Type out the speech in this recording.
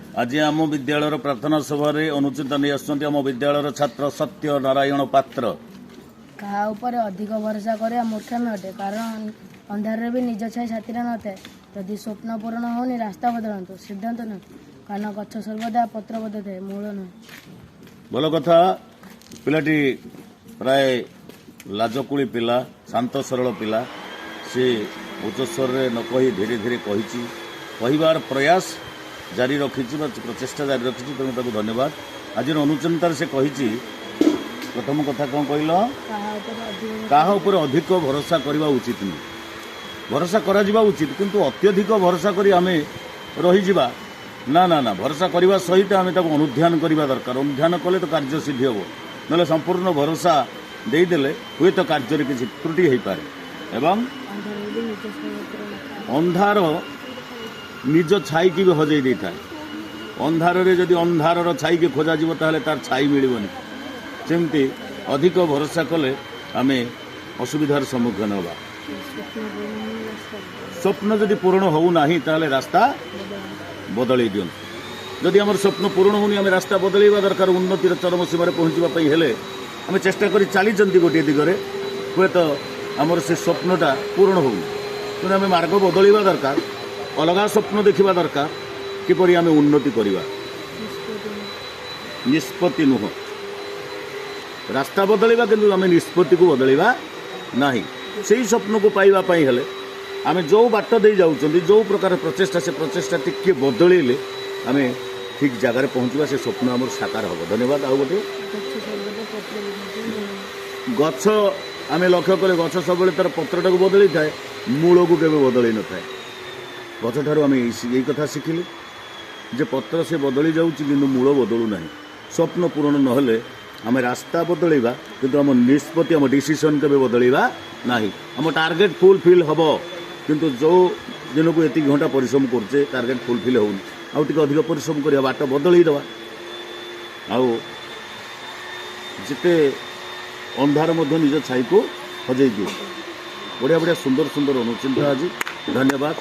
आज आम विद्यालय प्रार्थना सभा अनुचित नहीं आसुँच आम विद्यालय छात्र सत्य नारायण पात्र कहा ऊपर अधिक भरोसा करे मूर्खामी अटे कारण अंधार भी निज छाई छाती न था जदि स्वप्न पूरण होनी रास्ता बदलतु सिद्धांत नुह कारण गछ सर्वदा पत्र बद थाए मूल नुह। भल कथा पिलाटी प्राय लाजकुड़ी पिला शांत सरल पिला से उच्च स्वर न कही धीरे धीरे कही कहबार प्रयास जारी रखी प्रचेषा जारी रखी तेणु ताको धन्यवाद। आज अनुचिंतार से कही प्रथम कथा कौन कहल कहा उपर अधिक भरोसा करवा उचित नहीं भरोसा करा जिबा उचित किंतु अत्यधिक भरोसा करी आमे रही जिबा ना ना ना भरोसा करने सहित आम अनुध्यान करवा दरकार अनुध्यान कले तो कार्य सिद्धि हम ना संपूर्ण भरोसा देदेले हुए तो कार्य किसी त्रुटि हो पाए एवं अंधार निज छाई की भी हजई दे था अंधार जदि अंधार छाई की खोजा तार छाई मिलबनी सेमती अधिक भरोसा कले आम असुविधार सम्मुखीन होगा स्वप्न जदि पूर्ण होना ताले रास्ता बदल दियंतु जदि आम स्वप्न पूर्ण होनी आम रास्ता बदलवा दरकार उन्नतिर चरम सीमार पहुँचापी हेले आम चेष्टा कर चली गोटे दिगरे हुए तो आमर से स्वप्नटा पूर्ण होनी तेणु आम मार्ग बदलवा दरकार अलग स्वप्न देखा दरकार किपरि आम उन्नति करवा निष्पत्ति नुह रास्ता बदलवा किंतु आम निष्पत्ति को बदलवा ना से स्वप्न को पाइबापी हेले आम जो बाट दे जाऊँ जो प्रकार प्रचेषा से प्रचेषा टिके बदलैले आम ठीक जगार पहुँचवा से स्वप्न आम साकार हम। धन्यवाद। आउ गोटे गछ आम लक्ष्य कले गछ सब तार पत्रटा को बदल थाए मूल को केवे बदल न थाए गछ ठार आम यही कथा शिखिले जे पत्र से बदली जाऊँच कि मूल बदलू ना स्वप्न पूरण नहेले आम रास्ता बदलवा किंतु आम निष्पत्ति आम डिसीजन केवे बदलवा ना आम टार्गेट फुलफिल हम किंतु जो दिन को एति घंटा परिश्रम करचे टार्गेट फुलफिल होनी आउ टिके अधिक परिश्रम करिया बाट बदलई दवा आउ जिते अंधार मध्य निज छाई को हजई दिए बढ़िया बढ़िया सुंदर सुंदर अनुचिंता आज धन्यवाद।